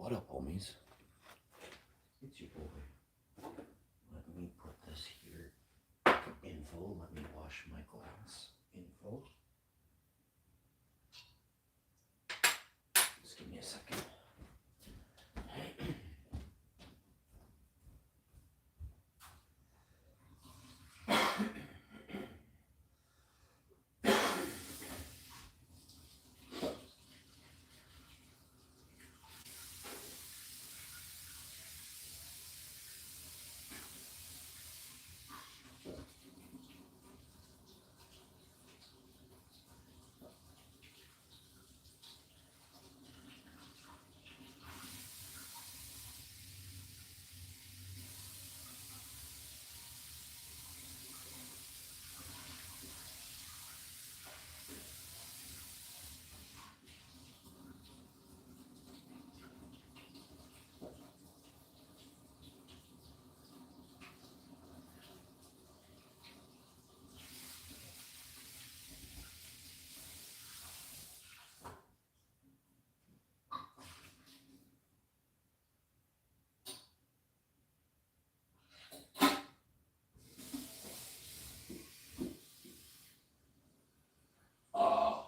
What up, homies? It's your boy. Let me put this here. Info. Let me wash my glass. Info. Just give me a second. Oh.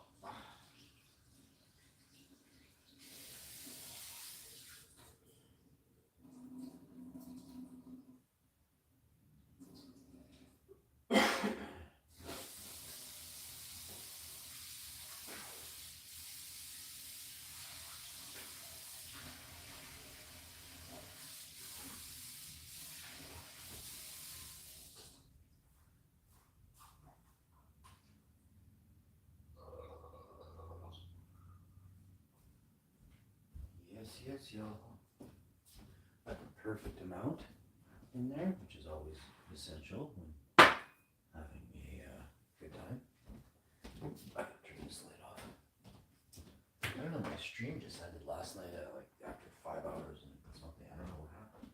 Yes, y'all. Got the perfect amount in there, which is always essential when having a good time. I gotta turn this light off. I don't know, my stream just ended last night at like after 5 hours and something. I don't know what happened.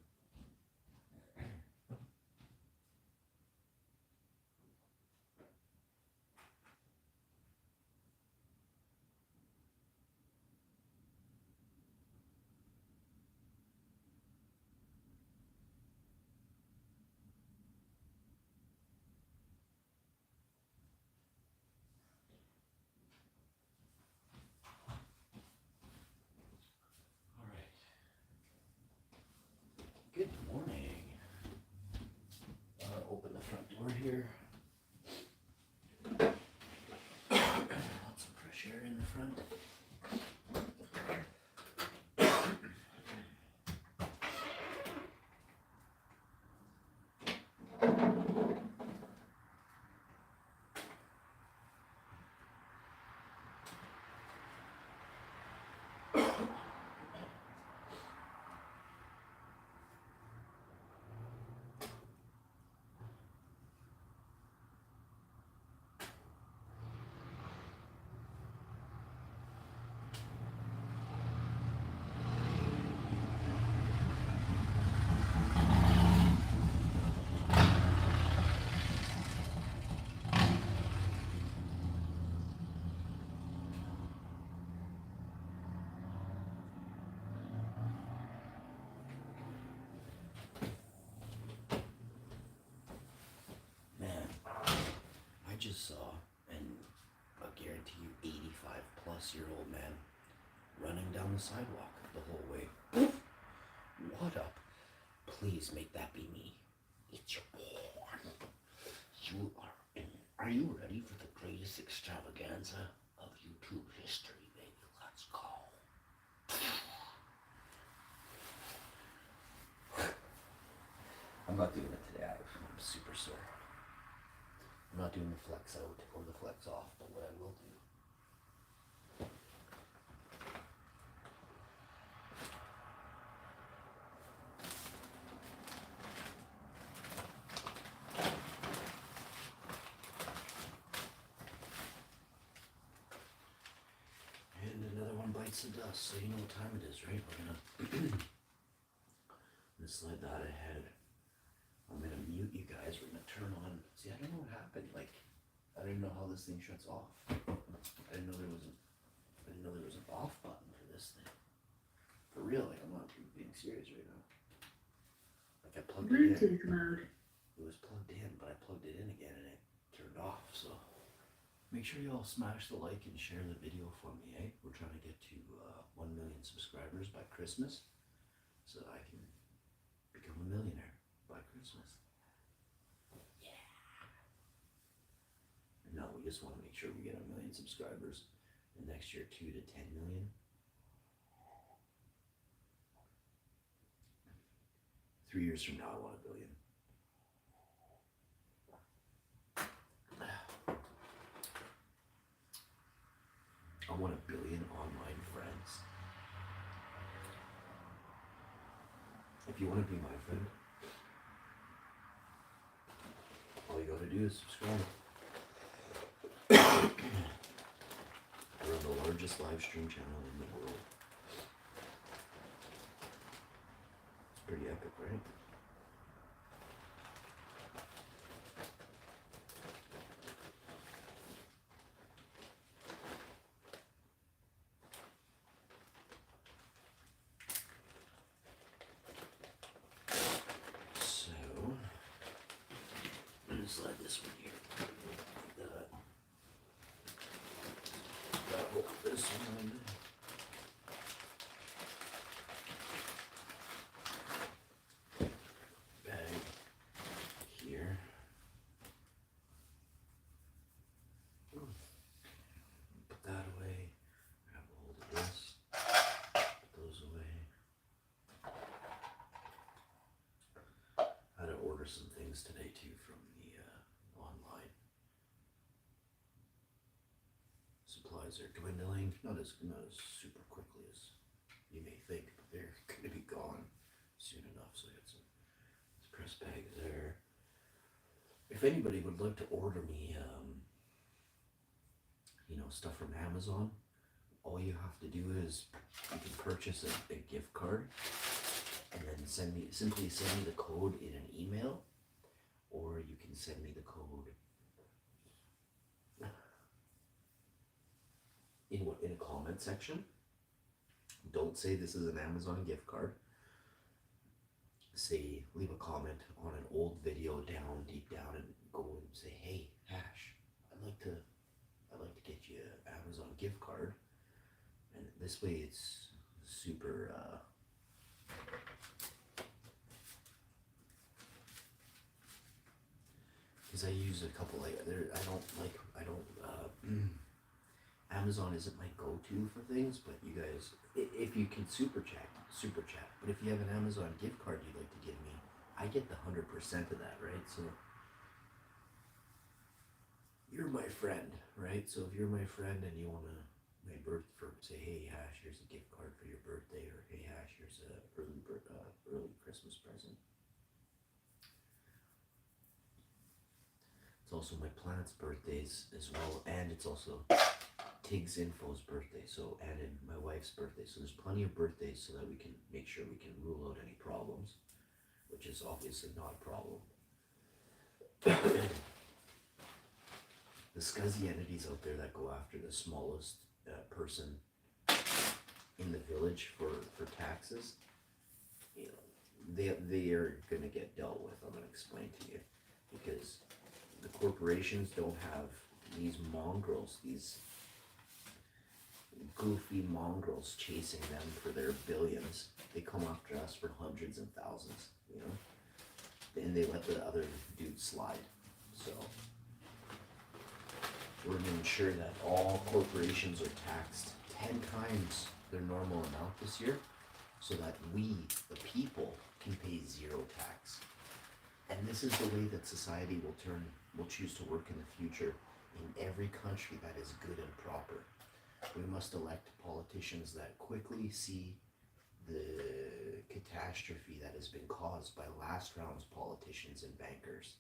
All right. Good morning. Open the front door here. Lots of fresh air in the front. Man, I just saw and I guarantee you 85-plus-year-old man running down the sidewalk the whole way. What up? Please make that be me. It's your boy. You are you ready for the greatest extravaganza of YouTube history, baby? Let's go. I'm not doing it today. I'm super sore. I'm not doing the flex out or the flex off, but what I will do. And another one bites the dust, so you know what time it is, right? We're gonna slide that ahead. I'm gonna mute you guys. We're gonna turn on. See, I don't know what happened. Like, I didn't know how this thing shuts off. I didn't know there was an off button for this thing. For real, like, I'm not serious right now. Like I plugged it Bluetooth in. mode. It was plugged in, but I plugged it in again and it turned off. So make sure you all smash the like and share the video for me, eh? We're trying to get to 1 million subscribers by Christmas, so that I can become a millionaire by Christmas. Yeah. No, we just want to make sure we get 1 million subscribers. And next year, 2 to 10 million. 3 years from now, I want 1 billion. I want 1 billion online friends. If you want to be my friend, all you gotta do is subscribe. I run the largest live stream channel in the world. It's pretty epic, right? So, I'm gonna slide this one here. Like that. Gotta hold this one. Bag here. Put that away. Grab a hold of this. Put those away. I had to order some things today too from the online. Supplies are dwindling, not as super quickly as you may think, but they're going to be gone soon enough. So I got some press bags there. If anybody would like to order me, stuff from Amazon, all you have to do is you can purchase a gift card and then simply send me the code in an email, or you can send me the code in a comment section. Don't say this is an Amazon gift card. Say, leave a comment on an old video deep down, and go and say, hey, Hash, I'd like to get you an Amazon gift card. And this way it's super, because I use a couple, Amazon isn't my go-to for things, but you guys, if you can super chat. But if you have an Amazon gift card you'd like to give me, I get the 100% of that, right? So you're my friend, right? So if you're my friend and you want to, say, hey Hash, here's a gift card for your birthday, or hey Hash, here's a early Christmas present. It's also my planet's birthdays as well, and it's also Tig's Info's birthday, and in my wife's birthday. So there's plenty of birthdays so that we can make sure we can rule out any problems, which is obviously not a problem. The scuzzy entities out there that go after the smallest person in the village for taxes, they are going to get dealt with. I'm going to explain to you, because the corporations don't have these mongrels, these goofy mongrels chasing them for their billions. They come after us for hundreds and thousands, and they let the other dudes slide. So we're going to ensure that all corporations are taxed 10 times their normal amount this year, so that we, the people, can pay zero tax. And this is the way that society will choose to work in the future in every country that is good and proper. We must elect politicians that quickly see the catastrophe that has been caused by last round's politicians and bankers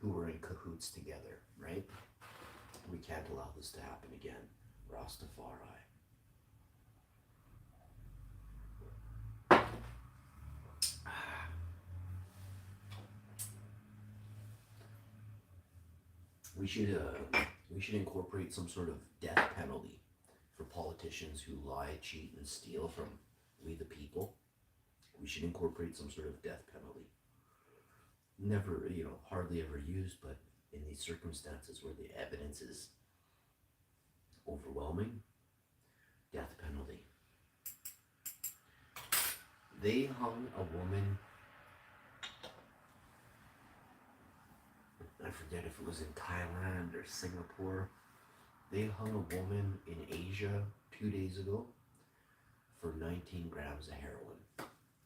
who were in cahoots together, right? We can't allow this to happen again. Rastafari. We should incorporate some sort of death penalty for politicians who lie, cheat, and steal from we the people. We should incorporate some sort of death penalty. Never, hardly ever used, but in these circumstances where the evidence is overwhelming, death penalty. They hung a woman, I forget if it was in Thailand or Singapore. They hung a woman in Asia 2 days ago for 19 grams of heroin.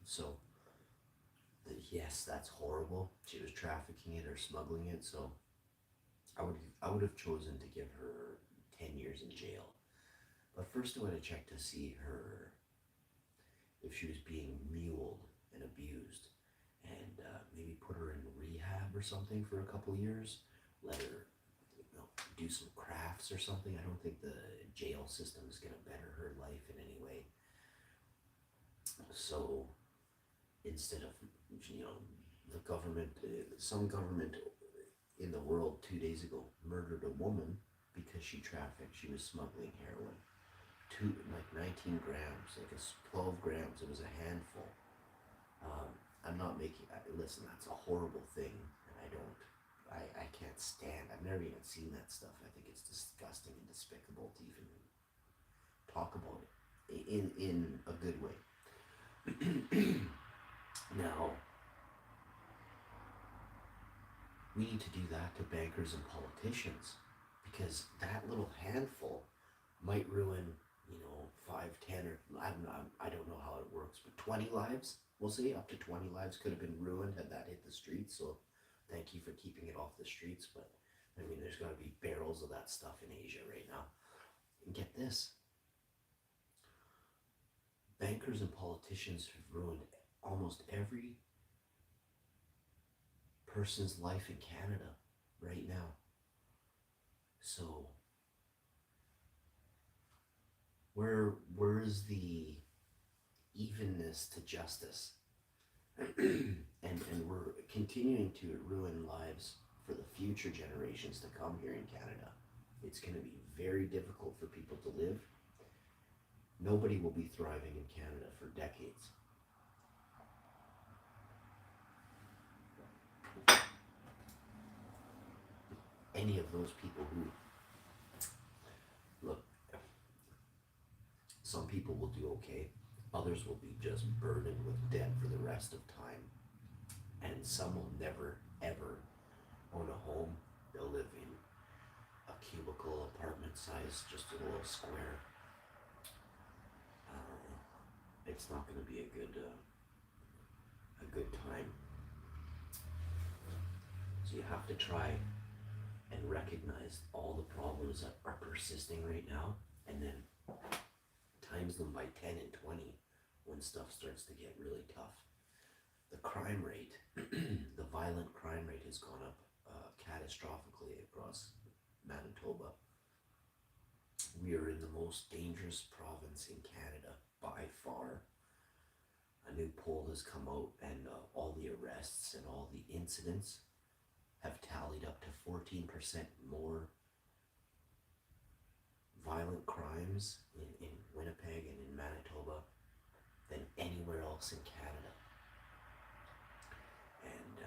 So, yes, that's horrible. She was trafficking it or smuggling it. So, I would have chosen to give her 10 years in jail. But first, I would have checked to see her if she was being muled and abused, and maybe put her in rehab or something for a couple years. Let her, do some crafts or something. I don't think the jail system is going to better her life in any way. So instead of, the government, some government in the world 2 days ago murdered a woman because she trafficked. She was smuggling heroin. 19 grams, 12 grams. It was a handful. I'm not making. Listen, that's a horrible thing, and I can't stand. I've never even seen that stuff. I think it's disgusting and despicable to even talk about it in a good way. Now, we need to do that to bankers and politicians, because that little handful might ruin, 5, 10, or I don't know how it works, but 20 lives, we'll say up to 20 lives could have been ruined had that hit the streets. So thank you for keeping it off the streets. But I mean, there's got to be barrels of that stuff in Asia right now. And get this, bankers and politicians have ruined almost every person's life in Canada right now. So where's the evenness to justice? and we're continuing to ruin lives for the future generations to come here in Canada. It's going to be very difficult for people to live. Nobody will be thriving in Canada for decades. Any of those people who, look, some people will do okay, others will be just burdened with debt for the rest of time, and some will never, ever own a home. They'll live in a cubicle apartment size, just a little square. It's not going to be a good time. So you have to try and recognize all the problems that are persisting right now, and then times them by 10 and 20 when stuff starts to get really tough. The crime rate, the violent crime rate has gone up catastrophically across Manitoba. We are in the most dangerous province in Canada by far. A new poll has come out, and all the arrests and all the incidents have tallied up to 14% more violent crimes in Winnipeg and in Manitoba than anywhere else in Canada. And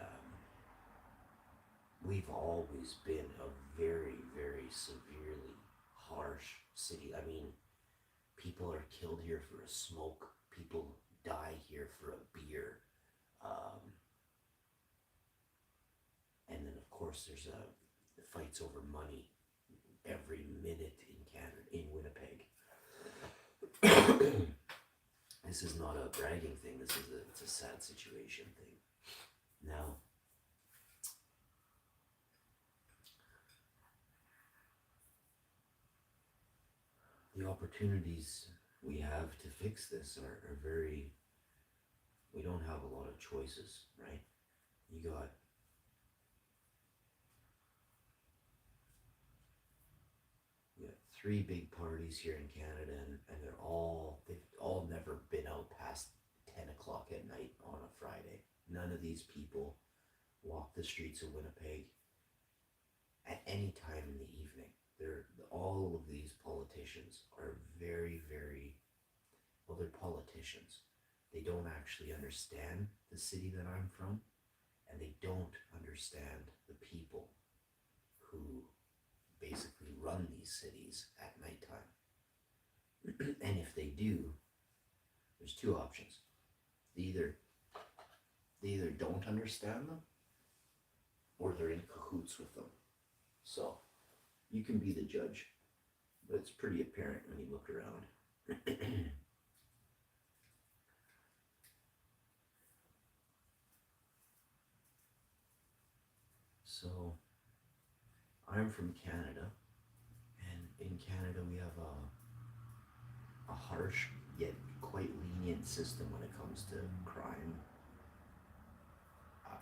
we've always been a very, very severely harsh city. I mean, people are killed here for a smoke. People die here for a beer. And then, of course, there's fights over money every minute in Canada, in Winnipeg. This is not a bragging thing. It's a sad situation thing. Now, the opportunities we have to fix this are very, we don't have a lot of choices, right? You got three big parties here in Canada, and they've all never been out past 10 o'clock at night on a Friday. None of these people walk the streets of Winnipeg at any time in the evening. All of these politicians are very, very, well, they're politicians. they don't actually understand the city that I'm from, and they don't understand the people who basically run these cities at nighttime. And if they do, there's two options. They either don't understand them, or they're in cahoots with them. So you can be the judge, but it's pretty apparent when you look around. So I'm from Canada, and in Canada we have a harsh yet quite lenient system when it comes to crime.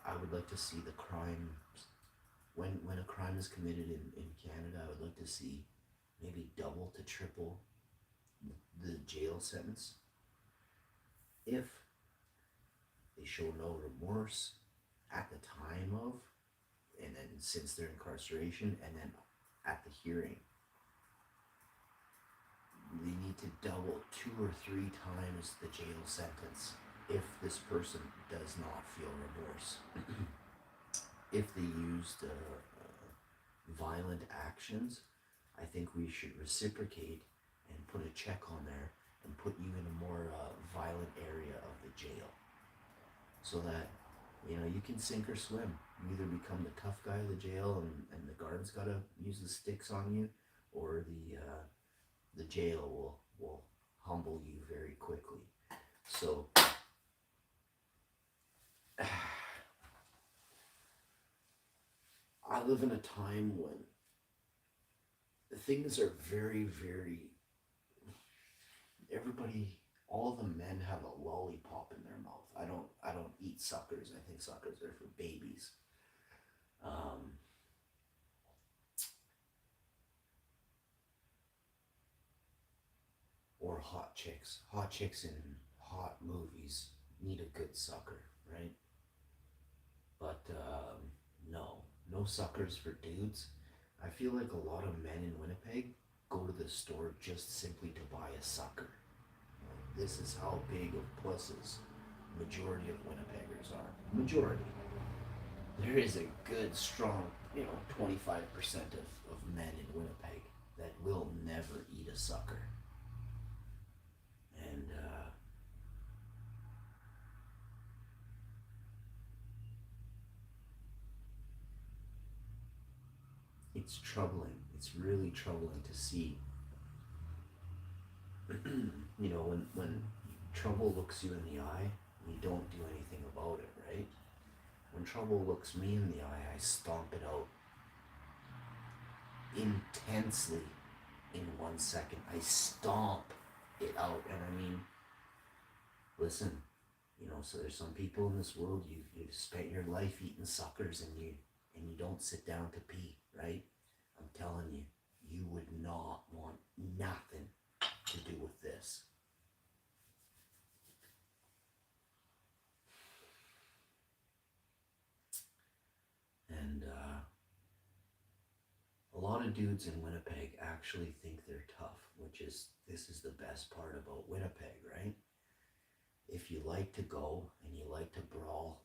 I would like to see the crime, when a crime is committed in Canada, I would like to see maybe double to triple the jail sentence if they show no remorse at the time of, and then since their incarceration, and then at the hearing. They need to double 2 or 3 times the jail sentence if this person does not feel remorse. If they used violent actions, I think we should reciprocate and put a check on there and put you in a more violent area of the jail, so that you can sink or swim. You either become the tough guy of the jail, and the guards gotta use the sticks on you, or the jail will humble you very quickly. So I live in a time when things are very, very, all the men have a lollipop in their mouth. I don't eat suckers. I think suckers are for babies. Or hot chicks. Hot chicks in hot movies need a good sucker, right? But no suckers for dudes. I feel like a lot of men in Winnipeg go to the store just simply to buy a sucker. This is how big of pusses majority of Winnipeggers are. Majority. There is a good, strong, 25% of men in Winnipeg that will never eat a sucker. And it's troubling. It's really troubling to see. When trouble looks you in the eye, you don't do anything about it, right? When trouble looks me in the eye, I stomp it out intensely in 1 second. I stomp it out, and I mean, listen, so there's some people in this world, you've spent your life eating suckers, and you don't sit down to pee, right? I'm telling you, you would not want nothing to do with this. And a lot of dudes in Winnipeg actually think they're tough, this is the best part about Winnipeg, right? If you like to go and you like to brawl,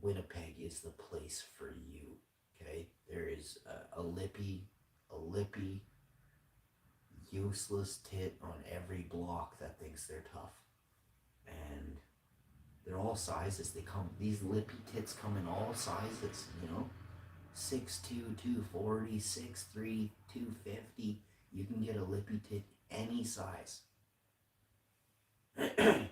Winnipeg is the place for you, okay? There is a lippy, useless tit on every block that thinks they're tough. And they're all sizes. These lippy tits come in all sizes, 6'2", 240, 6'3", 250. You can get a lippy tit any size. And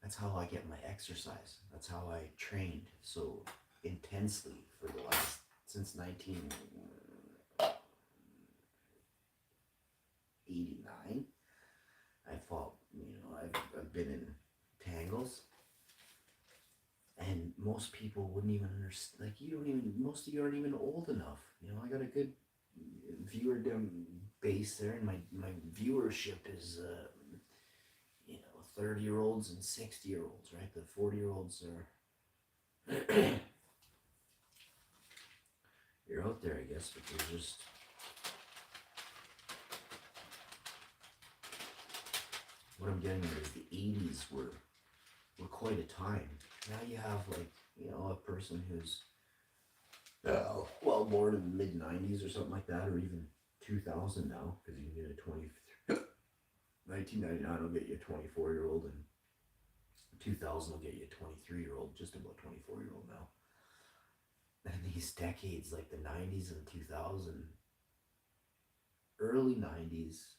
that's how I get my exercise. That's how I trained so intensely since 1989. I fought, I've been in tangles, and most people wouldn't even understand. Most of you aren't even old enough. I got a good viewer base there, and my viewership is 30-year-olds and 60-year-olds, right? The 40-year-olds are you're out there, I guess, but there's just, what I'm getting at is the 80s were quite a time. Now you have, like, you know, a person who's, well, born in the mid 90s or something like that, or even 2000 now, because you can get a 1999 will get you a 24-year-old, and 2000 will get you a 23-year-old, just about 24-year-old now. And these decades, like the 90s and 2000, early 90s,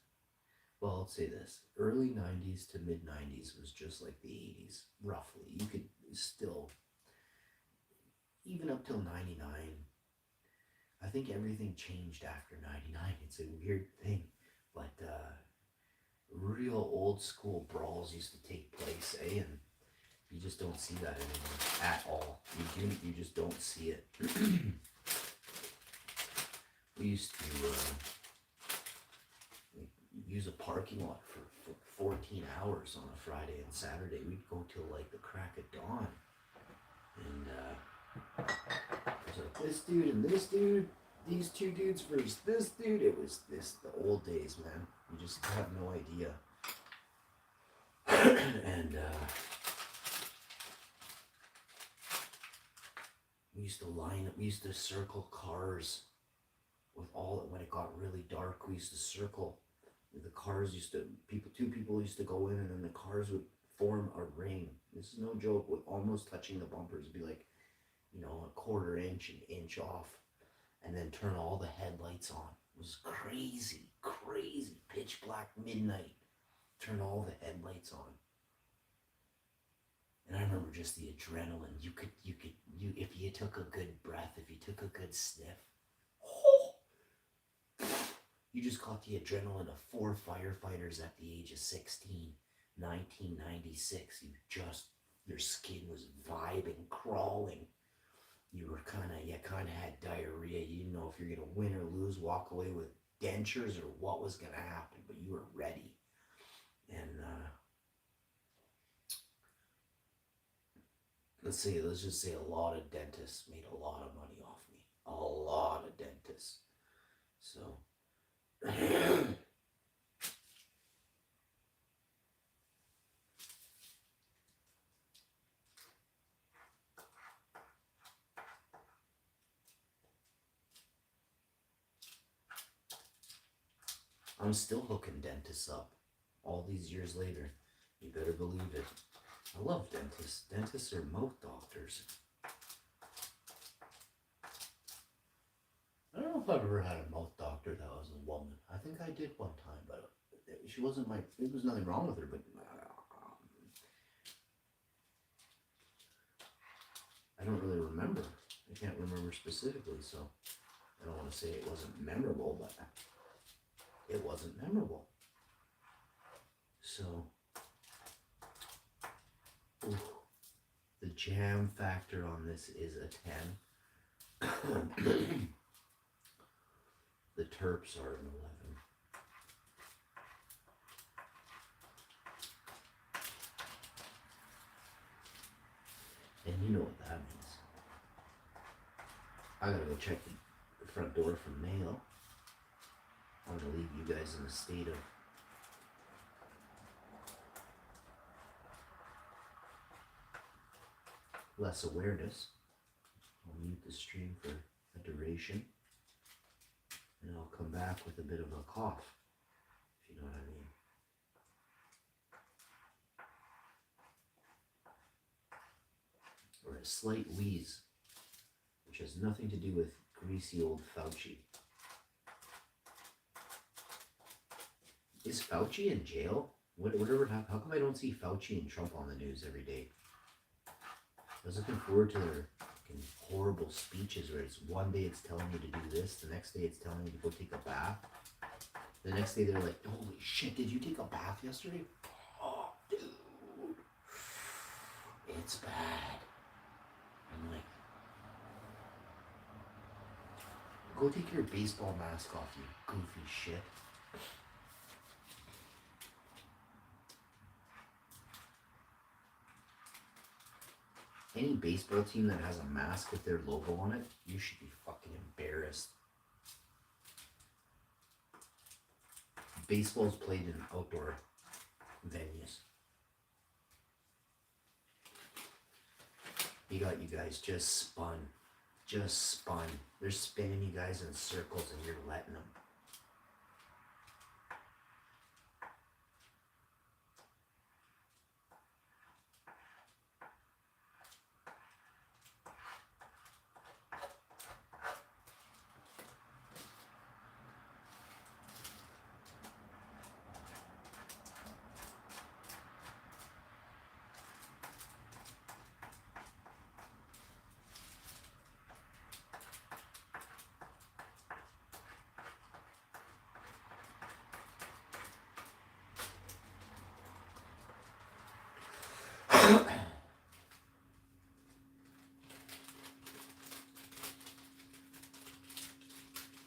well, I'll say this, early 90s to mid 90s was just like the 80s, roughly. You could still, even up till 99, I think everything changed after 99. It's a weird thing, but real old school brawls used to take place, eh? And you just don't see that anymore at all. You just don't see it. We used to use a parking lot for 14 hours on a Friday and Saturday. We'd go till like the crack of dawn. And it was like this dude and this dude, these two dudes versus this dude. It was the old days, man. You just have no idea. And we used to line up, we used to circle cars with all, when it got really dark, we used to circle. The cars used to, two people used to go in, and then the cars would form a ring. This is no joke, with almost touching the bumpers. It'd be like, you know, a quarter inch, an inch off, and then turn all the headlights on. It was crazy, crazy, pitch black midnight. Turn all the headlights on. And I remember just the adrenaline. You if you took a good breath, if you took a good sniff, you just caught the adrenaline of 4 firefighters at the age of 16, 1996. Your skin was vibing, crawling. You kind of had diarrhea. You didn't know if you're gonna win or lose, walk away with dentures, or what was gonna happen, but you were ready. And let's just say a lot of dentists made a lot of money off me. A lot of dentists. So I'm still hooking dentists up all these years later. You better believe it. I love dentists. Dentists are mouth doctors. I don't know if I've ever had a mouth doctor that was a woman. I think I did one time, but she wasn't there was nothing wrong with her, but I don't really remember. I can't remember specifically, so I don't want to say it wasn't memorable, but it wasn't memorable. So, the jam factor on this is a 10. The terps are an 11. And you know what that means. I gotta go check the front door for mail. I'm gonna leave you guys in a state of less awareness. I'll mute the stream for a duration, and I'll come back with a bit of a cough, if you know what I mean. Or a slight wheeze, which has nothing to do with greasy old Fauci. Is Fauci in jail? Whatever happened? How come I don't see Fauci and Trump on the news every day? I was looking forward to their fucking horrible speeches where it's one day it's telling you to do this, the next day it's telling you to go take a bath. The next day they're like, holy shit, did you take a bath yesterday? Oh, dude. It's bad. I'm like, go take your baseball mask off, you goofy shit. Any baseball team that has a mask with their logo on it, you should be fucking embarrassed. baseball's played in outdoor venues. You got you guys just spun. Just spun. They're spinning you guys in circles and you're letting them.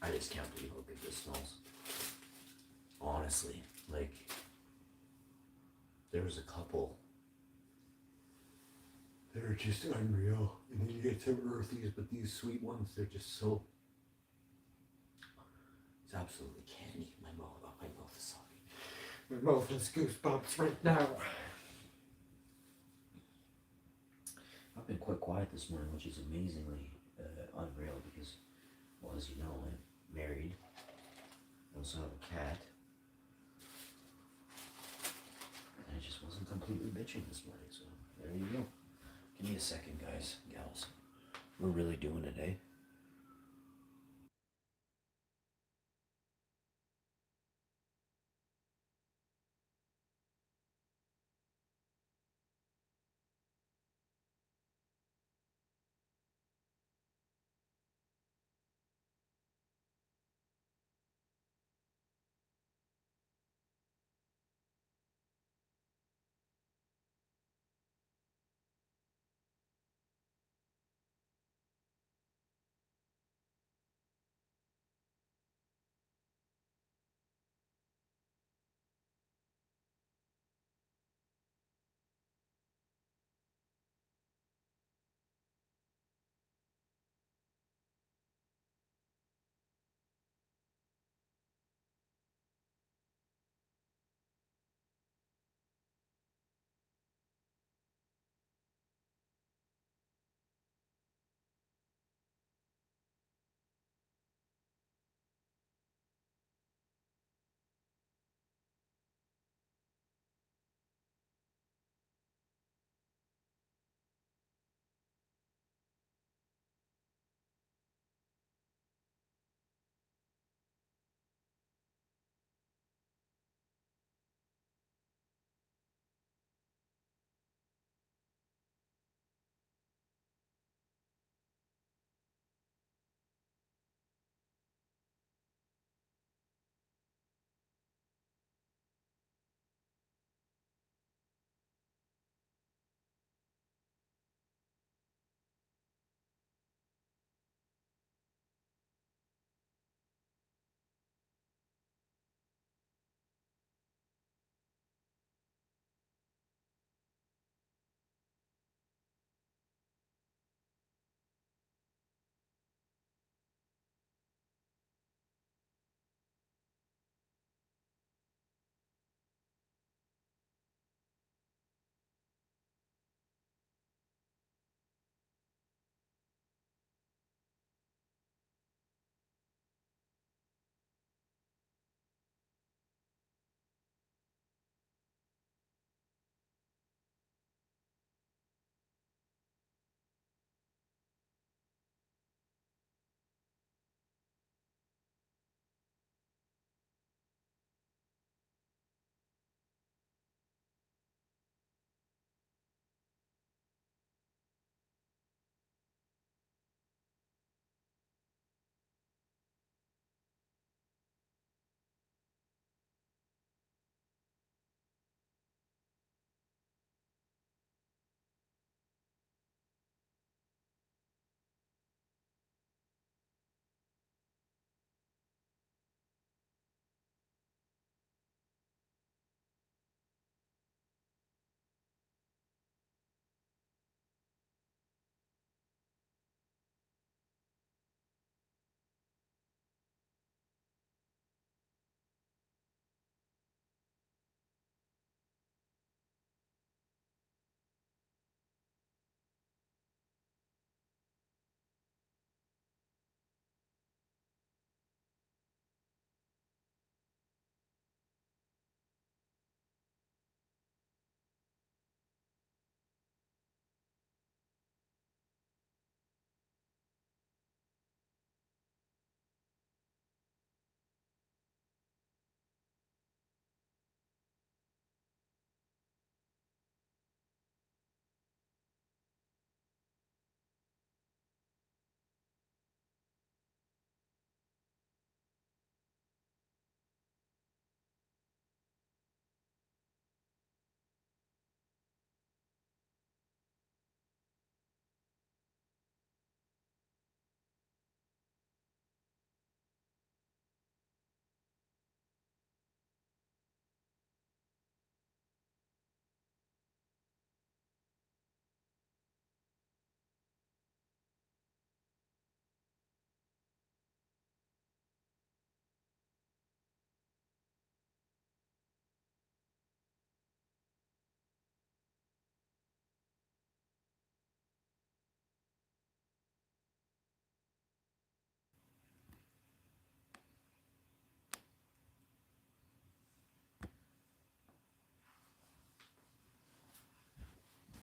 I just can't believe how good this smells. Honestly, like, there was a couple. They're just unreal. And then you get some earthies, but these sweet ones, they're just so. It's absolutely candy. My mouth is sopping. My mouth has goosebumps right now. I've been quite quiet this morning, which is amazingly